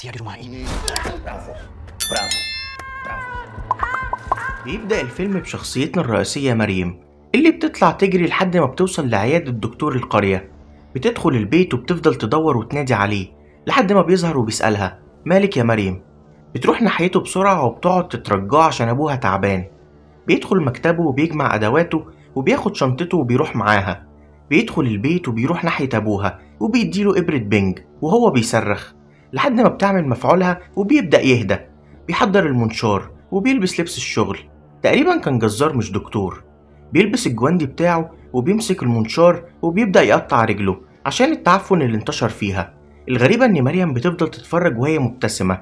rahasia di rumah ini. برافو برافو برافو. بيبدأ الفيلم بشخصيتنا الرئيسية مريم اللي بتطلع تجري لحد ما بتوصل لعيادة دكتور القرية. بتدخل البيت وبتفضل تدور وتنادي عليه لحد ما بيظهر وبيسألها مالك يا مريم. بتروح ناحيته بسرعة وبتقعد تترجاه عشان أبوها تعبان. بيدخل مكتبه وبيجمع أدواته وبياخد شنطته وبيروح معاها. بيدخل البيت وبيروح ناحية أبوها وبيديله إبرة بنج وهو بيصرخ لحد ما بتعمل مفعولها وبيبدأ يهدى. بيحضر المنشار وبيلبس لبس الشغل، تقريبا كان جزار مش دكتور. بيلبس الجواندي بتاعه وبيمسك المنشار وبيبدأ يقطع رجله عشان التعفن اللي انتشر فيها. الغريبة ان مريم بتفضل تتفرج وهي مبتسمة.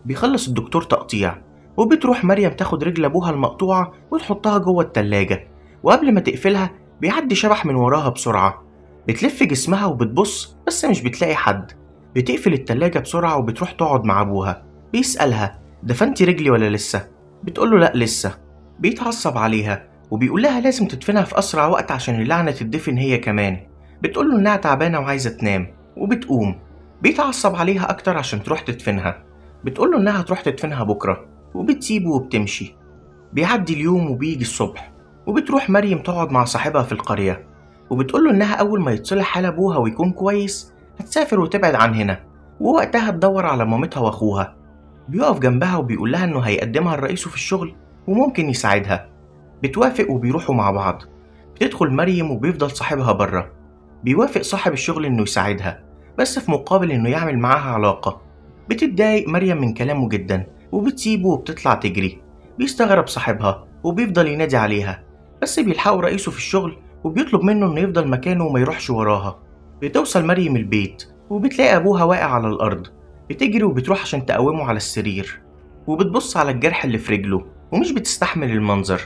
بيخلص الدكتور تقطيع وبتروح مريم تاخد رجل ابوها المقطوعة وتحطها جوه التلاجة، وقبل ما تقفلها بيعدي شبح من وراها بسرعة. بتلف جسمها وبتبص بس مش بتلاقي حد. بتقفل التلاجة بسرعة وبتروح تقعد مع ابوها. بيسألها دفنتي رجلي ولا لسه؟ بتقوله لأ لسه. بيتعصب عليها وبيقولها لازم تدفنها في أسرع وقت عشان اللعنة تدفن هي كمان. بتقوله إنها تعبانة وعايزة تنام وبتقوم. بيتعصب عليها أكتر عشان تروح تدفنها. بتقوله إنها تروح تدفنها بكرة وبتسيبه وبتمشي. بيعدي اليوم وبيجي الصبح وبتروح مريم تقعد مع صاحبها في القرية وبتقوله إنها أول ما يتصلح حال أبوها ويكون كويس هتسافر وتبعد عن هنا، ووقتها تدور على مامتها وأخوها. بيقف جنبها وبيقولها إنه هيقدمها لرئيسه في الشغل وممكن يساعدها. بتوافق وبيروحوا مع بعض. بتدخل مريم وبيفضل صاحبها بره. بيوافق صاحب الشغل إنه يساعدها بس في مقابل إنه يعمل معاها علاقة. بتتضايق مريم من كلامه جدا وبتسيبه وبتطلع تجري. بيستغرب صاحبها وبيفضل ينادي عليها بس بيلحقوا رئيسه في الشغل وبيطلب منه إنه يفضل مكانه وما يروحش وراها. بتوصل مريم البيت وبتلاقي أبوها واقع على الأرض. بتجري وبتروح عشان تقومه على السرير وبتبص على الجرح اللي في رجله ومش بتستحمل المنظر.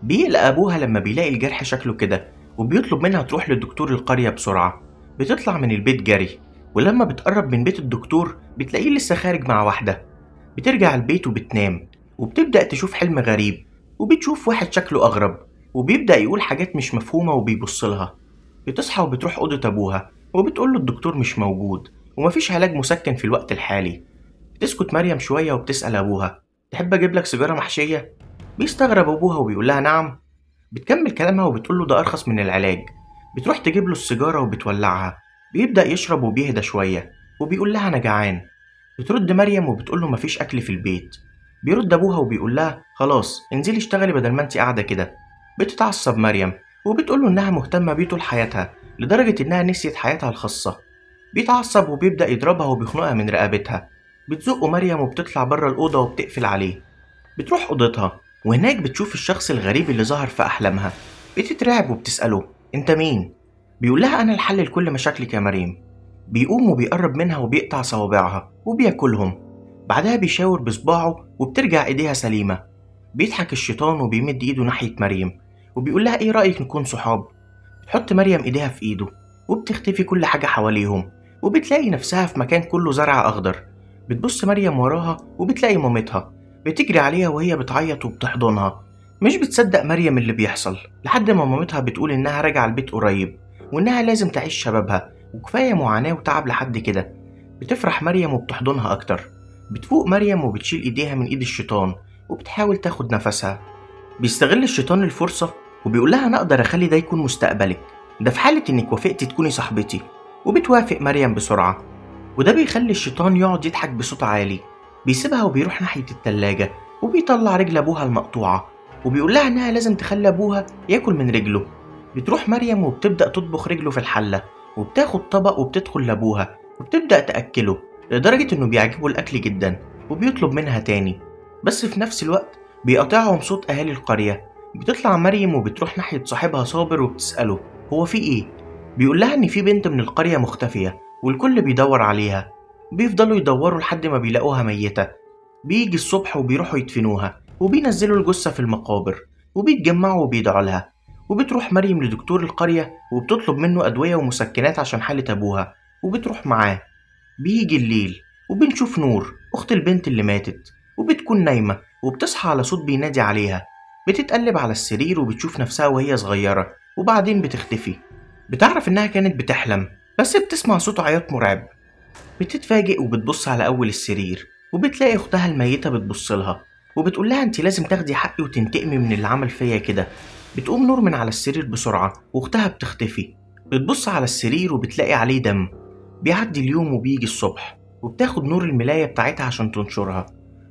بيقلق أبوها لما بيلاقي الجرح شكله كده وبيطلب منها تروح لدكتور القرية بسرعة. بتطلع من البيت جري ولما بتقرب من بيت الدكتور بتلاقيه لسه خارج مع واحدة. بترجع البيت وبتنام وبتبدأ تشوف حلم غريب وبتشوف واحد شكله أغرب وبيبدأ يقول حاجات مش مفهومة وبيبصلها. بتصحى وبتروح أوضة أبوها وبتقوله الدكتور مش موجود ومفيش علاج مسكن في الوقت الحالي. بتسكت مريم شوية وبتسأل أبوها تحب أجيب لك سيجارة محشية؟ بيستغرب أبوها وبيقولها نعم. بتكمل كلامها وبتقوله ده أرخص من العلاج. بتروح تجيب له السيجارة وبتولعها. بيبدأ يشرب وبيهدى شوية وبيقول لها أنا جعان. بترد مريم وبتقوله مفيش أكل في البيت. بيرد أبوها وبيقول لها خلاص انزلي اشتغلي بدل ما انتي قاعدة كده. بتتعصب مريم وبتقوله إنها مهتمة بيه طول حياتها لدرجة إنها نسيت حياتها الخاصة. بيتعصب وبيبدأ يضربها وبيخنقها من رقبتها. بتزقه مريم وبتطلع بره الأوضة وبتقفل عليه. بتروح أوضتها وهناك بتشوف الشخص الغريب اللي ظهر في أحلامها. بتترعب وبتسأله أنت مين؟ بيقولها أنا الحل لكل مشاكلك يا مريم. بيقوم وبيقرب منها وبيقطع صوابعها وبياكلهم. بعدها بيشاور بصباعه وبترجع إيديها سليمة. بيضحك الشيطان وبيمد إيده ناحية مريم وبيقولها إيه رأيك نكون صحاب؟ بتحط مريم إيديها في إيده وبتختفي كل حاجة حواليهم وبتلاقي نفسها في مكان كله زرع أخضر. بتبص مريم وراها وبتلاقي مامتها بتجري عليها وهي بتعيط وبتحضنها. مش بتصدق مريم اللي بيحصل لحد ما مامتها بتقول إنها راجعة البيت قريب وإنها لازم تعيش شبابها وكفاية معاناة وتعب لحد كده. بتفرح مريم وبتحضنها أكتر. بتفوق مريم وبتشيل إيديها من إيد الشيطان وبتحاول تاخد نفسها. بيستغل الشيطان الفرصة وبيقولها أنا أقدر أخلي ده يكون مستقبلك، ده في حالة إنك وافقتي تكوني صاحبتي. وبتوافق مريم بسرعة وده بيخلي الشيطان يقعد يضحك بصوت عالي. بيسيبها وبيروح ناحية التلاجة وبيطلع رجل أبوها المقطوعة وبيقولها إنها لازم تخلي أبوها ياكل من رجله. بتروح مريم وبتبدأ تطبخ رجله في الحلة وبتاخد طبق وبتدخل لأبوها وبتبدأ تأكله لدرجة إنه بيعجبه الأكل جدا وبيطلب منها تاني. بس في نفس الوقت بيقاطعهم صوت أهالي القرية. بتطلع مريم وبتروح ناحية صاحبها صابر وبتسأله هو في إيه؟ بيقولها إن في بنت من القرية مختفية والكل بيدور عليها. بيفضلوا يدوروا لحد ما بيلاقوها ميتة. بيجي الصبح وبيروحوا يدفنوها وبينزلوا الجثة في المقابر وبيتجمعوا وبيدعوا لها. وبتروح مريم لدكتور القرية وبتطلب منه أدوية ومسكنات عشان حالة أبوها وبتروح معاه. بيجي الليل وبنشوف نور أخت البنت اللي ماتت وبتكون نايمة وبتصحى على صوت بينادي عليها. بتتقلب على السرير وبتشوف نفسها وهي صغيرة وبعدين بتختفي. بتعرف إنها كانت بتحلم بس بتسمع صوت عياط مرعب. بتتفاجئ وبتبص على أول السرير وبتلاقي أختها الميتة بتبصلها وبتقول لها انت لازم تاخدي حقي وتنتقمي من اللي عمل فيا كده. بتقوم نور من على السرير بسرعة واختها بتختفي. بتبص على السرير وبتلاقي عليه دم. بيعدي اليوم وبيجي الصبح وبتاخد نور الملاية بتاعتها عشان تنشرها.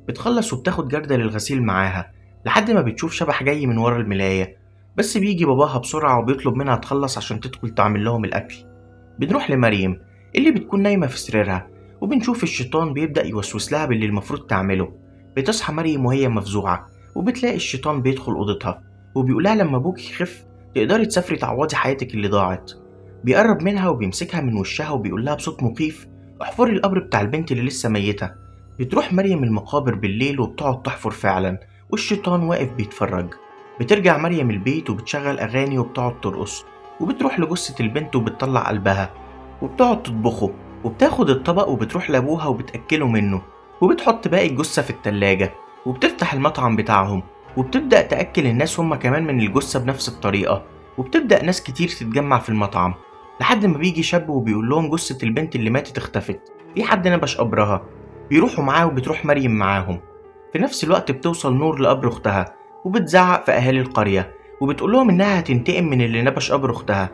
بتخلص وبتاخد جردة للغسيل معاها لحد ما بتشوف شبح جاي من ورا الملاية، بس بيجي باباها بسرعة وبيطلب منها تخلص عشان تدخل تعمل لهم الأكل. بنروح لمريم اللي بتكون نايمة في سريرها وبنشوف الشيطان بيبدأ يوسوس لها باللي المفروض تعمله. بتصحى مريم وهي مفزوعة وبتلاقي الشيطان بيدخل أوضتها وبيقولها لما أبوك يخف تقدري تسافري تعوضي حياتك اللي ضاعت. بيقرب منها وبيمسكها من وشها وبيقولها بصوت مخيف احفري القبر بتاع البنت اللي لسه ميتة. بتروح مريم المقابر بالليل وبتقعد تحفر فعلا والشيطان واقف بيتفرج. بترجع مريم البيت وبتشغل أغاني وبتقعد ترقص وبتروح لجثة البنت وبتطلع قلبها وبتقعد تطبخه وبتاخد الطبق وبتروح لأبوها وبتأكله منه وبتحط باقي الجثة في التلاجة وبتفتح المطعم بتاعهم وبتبدأ تأكل الناس هما كمان من الجثة بنفس الطريقة. وبتبدأ ناس كتير تتجمع في المطعم لحد ما بيجي شاب وبيقول لهم جثة البنت اللي ماتت اختفت، في حد نبش قبرها. بيروحوا معاه وبتروح مريم معاهم. في نفس الوقت بتوصل نور لقبر أختها وبتزعق في أهالي القرية وبتقول لهم إنها هتنتقم من اللي نبش قبر أختها.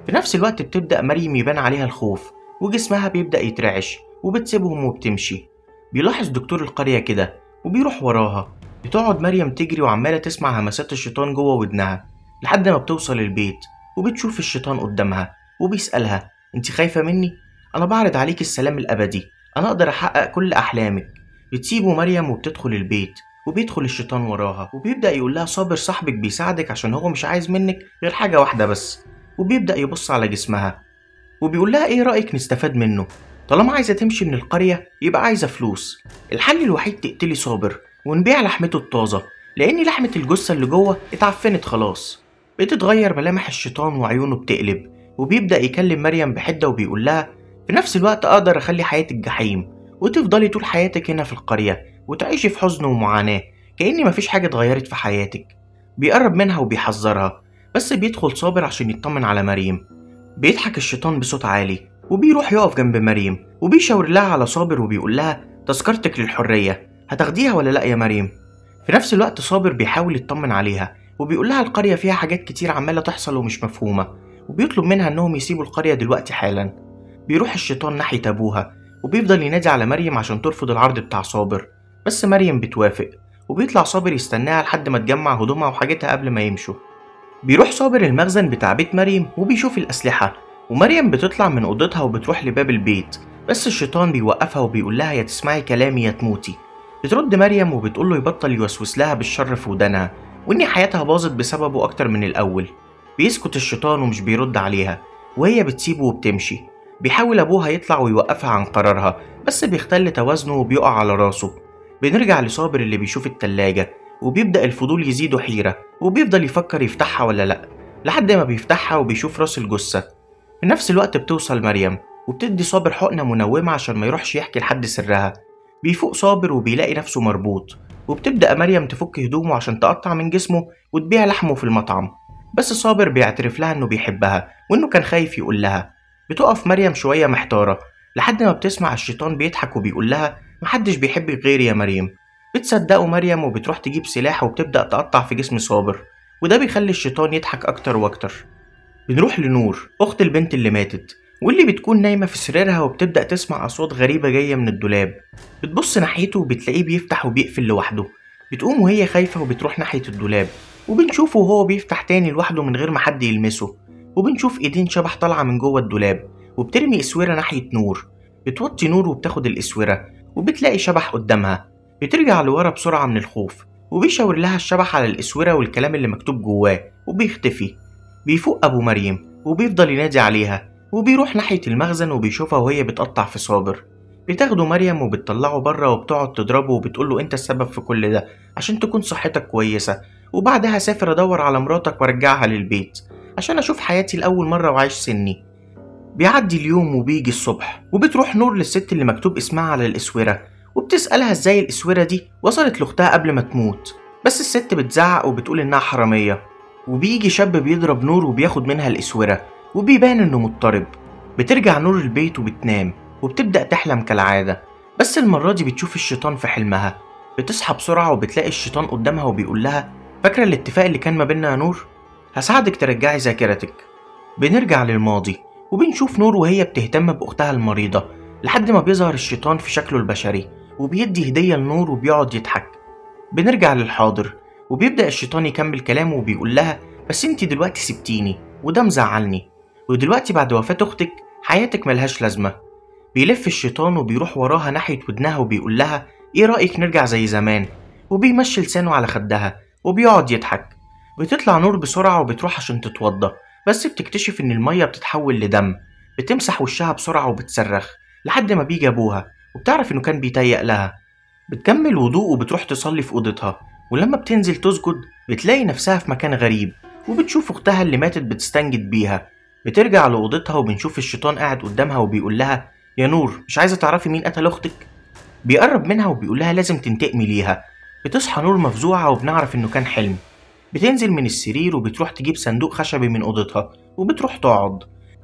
في نفس الوقت بتبدأ مريم يبان عليها الخوف وجسمها بيبدأ يترعش وبتسيبهم وبتمشي. بيلاحظ دكتور القرية كده وبيروح وراها. بتقعد مريم تجري وعمالة تسمع همسات الشيطان جوه ودنها لحد ما بتوصل البيت وبتشوف الشيطان قدامها وبيسألها انت خايفة مني؟ أنا بعرض عليك السلام الأبدي، أنا أقدر أحقق كل أحلامك. بتسيبه مريم وبتدخل البيت وبيدخل الشيطان وراها وبيبدأ يقول لها صابر صاحبك بيساعدك عشان هو مش عايز منك غير حاجة واحدة بس. وبيبدأ يبص على جسمها وبيقول لها ايه رأيك نستفاد منه؟ طالما عايزة تمشي من القرية يبقى عايزة فلوس. الحل الوحيد تقتلي صابر ونبيع لحمته الطازة لأن لحمة الجثة اللي جوه اتعفنت خلاص. بتتغير ملامح الشيطان وعيونه بتقلب وبيبدأ يكلم مريم بحدة وبيقول لها في نفس الوقت أقدر أخلي حياتك جحيم وتفضلي طول حياتك هنا في القرية وتعيشي في حزن ومعاناة كأن مفيش حاجة اتغيرت في حياتك. بيقرب منها وبيحذرها بس بيدخل صابر عشان يطمن على مريم. بيضحك الشيطان بصوت عالي وبيروح يقف جنب مريم وبيشاور لها على صابر وبيقول لها تذكرتك للحرية هتاخديها ولا لأ يا مريم؟ في نفس الوقت صابر بيحاول يطمن عليها وبيقول لها القرية فيها حاجات كتير عمالة تحصل ومش مفهومة وبيطلب منها انهم يسيبوا القرية دلوقتي حالا. بيروح الشيطان ناحية ابوها وبيفضل ينادي على مريم عشان ترفض العرض بتاع صابر بس مريم بتوافق وبيطلع صابر يستناها لحد ما تجمع هدومها وحاجتها قبل ما يمشوا. بيروح صابر المخزن بتاع بيت مريم وبيشوف الأسلحة ومريم بتطلع من أوضتها وبتروح لباب البيت بس الشيطان بيوقفها وبيقول لها يا تسمعي كلامي يا تموتي. بترد مريم وبتقول له يبطل يوسوس لها بالشر في ودانها وإن حياتها باظت بسببه أكتر من الأول. بيسكت الشيطان ومش بيرد عليها وهي بتسيبه وبتمشي. بيحاول أبوها يطلع ويوقفها عن قرارها بس بيختل توازنه وبيقع على راسه. بنرجع لصابر اللي بيشوف التلاجة وبيبدأ الفضول يزيده حيرة وبيفضل يفكر يفتحها ولا لأ لحد ما بيفتحها وبيشوف راس الجثة. في نفس الوقت بتوصل مريم وبتدي صابر حقنة منومة عشان ما يروحش يحكي لحد سرها. بيفوق صابر وبيلاقي نفسه مربوط وبتبدأ مريم تفك هدومه عشان تقطع من جسمه وتبيع لحمه في المطعم بس صابر بيعترف لها انه بيحبها وانه كان خايف يقول لها. بتقف مريم شوية محتارة لحد ما بتسمع الشيطان بيضحك وبيقول لها محدش بيحبك غيري يا مريم. بتصدقه مريم وبتروح تجيب سلاح وبتبدأ تقطع في جسم صابر وده بيخلي الشيطان يضحك أكتر وأكتر. بنروح لنور أخت البنت اللي ماتت واللي بتكون نايمة في سريرها وبتبدأ تسمع أصوات غريبة جاية من الدولاب. بتبص ناحيته وبتلاقيه بيفتح وبيقفل لوحده. بتقوم وهي خايفة وبتروح ناحية الدولاب وبنشوفه وهو بيفتح تاني لوحده من غير ما حد يلمسه. وبنشوف ايدين شبح طالعة من جوه الدولاب وبترمي اسورة ناحية نور. بتوطي نور وبتاخد الاسورة وبتلاقي شبح قدامها. بترجع لورا بسرعة من الخوف وبيشاور لها الشبح على الاسورة والكلام اللي مكتوب جواه وبيختفي. بيفوق ابو مريم وبيفضل ينادي عليها وبيروح ناحية المخزن وبيشوفها وهي بتقطع في صابر. بتاخده مريم وبتطلعه بره وبتقعد تضربه وبتقوله انت السبب في كل ده عشان تكون صحتك كويسة وبعدها سافر ادور على مراتك وارجعها للبيت عشان اشوف حياتي لأول مرة وعيش سني. بيعدي اليوم وبيجي الصبح وبتروح نور للست اللي مكتوب اسمها على الاسورة وبتسألها ازاي الاسورة دي وصلت لاختها قبل ما تموت بس الست بتزعق وبتقول انها حرامية. وبيجي شاب بيضرب نور وبياخد منها الاسورة وبيبان انه مضطرب. بترجع نور البيت وبتنام وبتبدأ تحلم كالعادة، بس المرة دي بتشوف الشيطان في حلمها. بتصحى بسرعة وبتلاقي الشيطان قدامها وبيقول لها: فاكرة الاتفاق اللي كان ما بيننا يا نور؟ هساعدك ترجعي ذاكرتك. بنرجع للماضي وبنشوف نور وهي بتهتم بأختها المريضة، لحد ما بيظهر الشيطان في شكله البشري وبيدي هدية لنور وبيقعد يضحك. بنرجع للحاضر وبيبدأ الشيطان يكمل كلامه وبيقول لها: بس انتي دلوقتي سبتيني وده مزعلني، ودلوقتي بعد وفاة أختك حياتك ملهاش لازمة. بيلف الشيطان وبيروح وراها ناحية ودنها وبيقول لها: ايه رأيك نرجع زي زمان؟ وبيمشي لسانه على خدها وبيقعد يضحك. بتطلع نور بسرعة وبتروح عشان تتوضى، بس بتكتشف ان المية بتتحول لدم. بتمسح وشها بسرعة وبتصرخ لحد ما بيجي ابوها وبتعرف انه كان بيتهيأ لها. بتكمل وضوء وبتروح تصلي في أوضتها، ولما بتنزل تسجد بتلاقي نفسها في مكان غريب وبتشوف أختها اللي ماتت بتستنجد بيها. بترجع لأوضتها وبنشوف الشيطان قاعد قدامها وبيقول لها: يا نور، مش عايزة تعرفي مين قتل أختك؟ بيقرب منها وبيقول لها لازم تنتقمي ليها. بتصحى نور مفزوعة وبنعرف إنه كان حلم. بتنزل من السرير وبتروح تجيب صندوق خشبي من أوضتها وبتروح تقعد.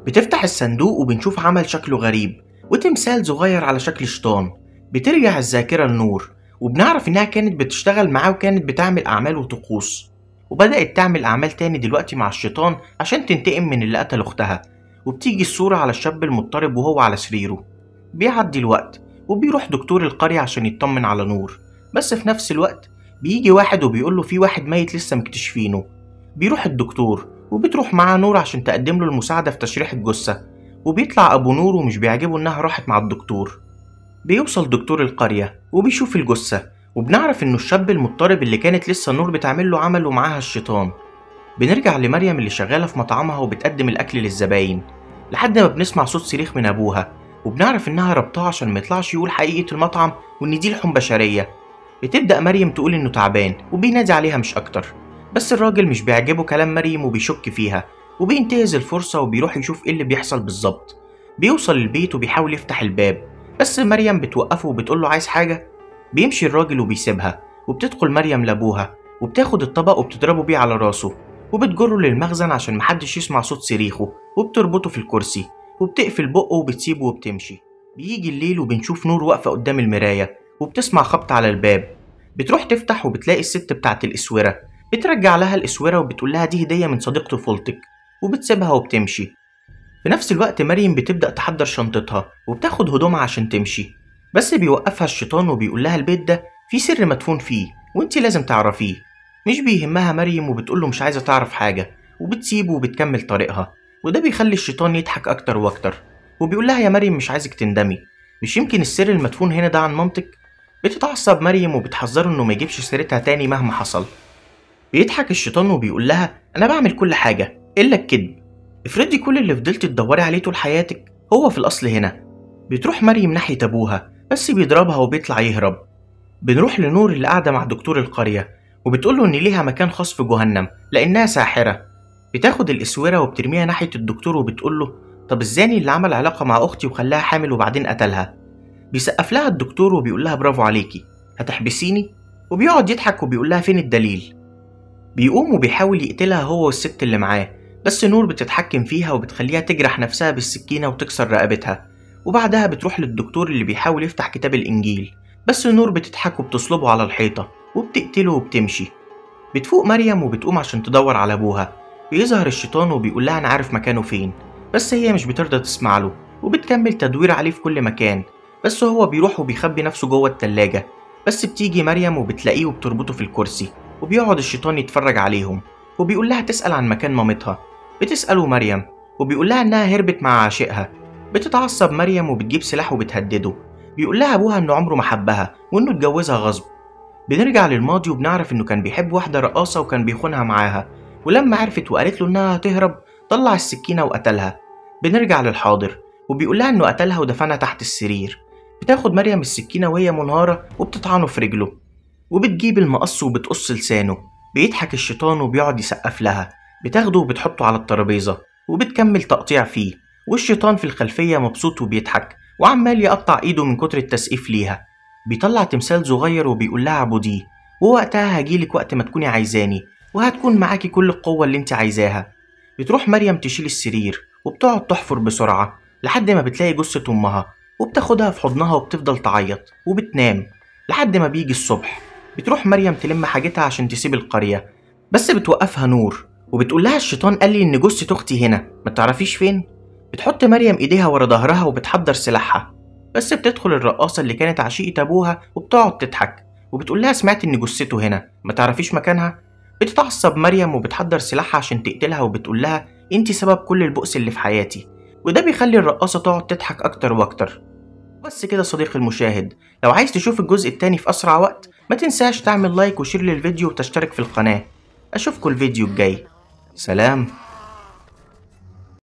بتفتح الصندوق وبنشوف عمل شكله غريب وتمثال صغير على شكل شيطان. بترجع الذاكرة لنور وبنعرف إنها كانت بتشتغل معاه وكانت بتعمل أعمال وطقوس، وبدأت تعمل أعمال تاني دلوقتي مع الشيطان عشان تنتقم من اللي قتل أختها. وبتيجي الصورة على الشاب المضطرب وهو على سريره. بيعدي الوقت وبيروح دكتور القرية عشان يطمن على نور، بس في نفس الوقت بيجي واحد وبيقوله في واحد ميت لسه مكتشفينه. بيروح الدكتور وبتروح معاه نور عشان تقدم له المساعدة في تشريح الجثة، وبيطلع أبو نور ومش بيعجبه إنها راحت مع الدكتور. بيوصل دكتور القرية وبيشوف الجثة، وبنعرف إنه الشاب المضطرب اللي كانت لسه نور بتعمل له عمل ومعاها الشيطان. بنرجع لمريم اللي شغالة في مطعمها وبتقدم الأكل للزباين، لحد ما بنسمع صوت صريخ من أبوها وبنعرف إنها ربطها عشان ما يطلعش يقول حقيقة المطعم وإن دي لحوم بشرية. بتبدأ مريم تقول إنه تعبان وبينادي عليها مش أكتر، بس الراجل مش بيعجبه كلام مريم وبيشك فيها وبينتهز الفرصة وبيروح يشوف إيه اللي بيحصل بالظبط. بيوصل البيت وبيحاول يفتح الباب، بس مريم بتوقفه وبتقوله عايز حاجة. بيمشي الراجل وبيسيبها، وبتدخل مريم لأبوها وبتاخد الطبق وبتضربه بيه على راسه، وبتجره للمخزن عشان محدش يسمع صوت صريخه، وبتربطه في الكرسي وبتقفل بقه وبتسيبه وبتمشي. بيجي الليل وبنشوف نور واقفة قدام المراية وبتسمع خبط على الباب. بتروح تفتح وبتلاقي الست بتاعت الإسورة. بترجع لها الإسورة وبتقول لها دي هدية من صديق طفولتك، وبتسيبها وبتمشي. في نفس الوقت مريم بتبدأ تحضر شنطتها وبتاخد هدومها عشان تمشي، بس بيوقفها الشيطان وبيقول لها البيت ده فيه سر مدفون فيه وانتي لازم تعرفيه. مش بيهمها مريم وبتقوله مش عايزة تعرف حاجة، وبتسيبه وبتكمل طريقها. وده بيخلي الشيطان يضحك أكتر وأكتر وبيقول لها يا مريم مش عايزك تندمي، مش يمكن السر المدفون هنا ده عن مامتك؟ بتتعصب مريم وبتحذره انه ما يجيبش سيرتها تاني مهما حصل. بيضحك الشيطان وبيقول لها انا بعمل كل حاجة الا الكذب، افرضي كل اللي فضلتي تدوري عليه طول حياتك هو في الاصل هنا. بتروح مريم ناحية ابوها بس بيضربها وبيطلع يهرب. بنروح لنور اللي قاعدة مع دكتور القرية وبتقوله ان ليها مكان خاص في جهنم لانها ساحرة. بتاخد الاسورة وبترميها ناحية الدكتور وبتقوله طب الزاني اللي عمل علاقة مع اختي وخلاها حامل وبعدين قتلها. بيسقف لها الدكتور وبيقول لها برافو عليكي، هتحبسيني؟ وبيقعد يضحك وبيقول لها فين الدليل؟ بيقوم وبيحاول يقتلها هو والست اللي معاه، بس نور بتتحكم فيها وبتخليها تجرح نفسها بالسكينة وتكسر رقبتها. وبعدها بتروح للدكتور اللي بيحاول يفتح كتاب الإنجيل، بس نور بتضحك وبتصلبه على الحيطة وبتقتله وبتمشي. بتفوق مريم وبتقوم عشان تدور على أبوها. بيظهر الشيطان وبيقول لها أنا عارف مكانه فين، بس هي مش بترضى تسمع له وبتكمل تدوير عليه في كل مكان، بس هو بيروح وبيخبي نفسه جوه التلاجة. بس بتيجي مريم وبتلاقيه وبتربطه في الكرسي، وبيقعد الشيطان يتفرج عليهم وبيقول لها تسأل عن مكان مامتها. بتسأله مريم وبيقول لها إنها هربت مع عاشقها. بتتعصب مريم وبتجيب سلاح وبتهدده. بيقول لها أبوها إنه عمره ما حبها وإنه اتجوزها غصب. بنرجع للماضي وبنعرف إنه كان بيحب واحدة رقاصة وكان بيخونها معاها، ولما عرفت وقالت له إنها هتهرب طلع السكينة وقتلها. بنرجع للحاضر وبيقول لها إنه قتلها ودفنها تحت السرير. بتاخد مريم السكينة وهي منهارة وبتطعنه في رجله، وبتجيب المقص وبتقص لسانه. بيضحك الشيطان وبيقعد يسقف لها. بتاخده وبتحطه على الترابيزة وبتكمل تقطيع فيه، والشيطان في الخلفية مبسوط وبيضحك وعمال يقطع ايده من كتر التسقيف ليها. بيطلع تمثال صغير وبيقول لها عبوديه، ووقتها هجيلك وقت ما تكوني عايزاني وهتكون معاكي كل القوة اللي انت عايزاها. بتروح مريم تشيل السرير وبتقعد تحفر بسرعة لحد ما بتلاقي جثة أمها، وبتاخدها في حضنها وبتفضل تعيط وبتنام لحد ما بيجي الصبح. بتروح مريم تلم حاجتها عشان تسيب القرية، بس بتوقفها نور وبتقول لها الشيطان قال لي إن جثة أختي هنا، ما تعرفيش فين؟ بتحط مريم إيديها ورا ظهرها وبتحضر سلاحها، بس بتدخل الرقاصة اللي كانت عشيقة أبوها وبتقعد تضحك وبتقول لها سمعت إن جثته هنا، ما تعرفيش مكانها؟ بتتعصب مريم وبتحضر سلاحها عشان تقتلها وبتقول لها انتي سبب كل البؤس اللي في حياتي، وده بيخلي الرقاصة تقعد تضحك أكتر وأكتر. بس كده صديقي المشاهد، لو عايز تشوف الجزء التاني في أسرع وقت ما تنساش تعمل لايك وشير للفيديو وتشترك في القناة. أشوفكوا الفيديو الجاي، سلام.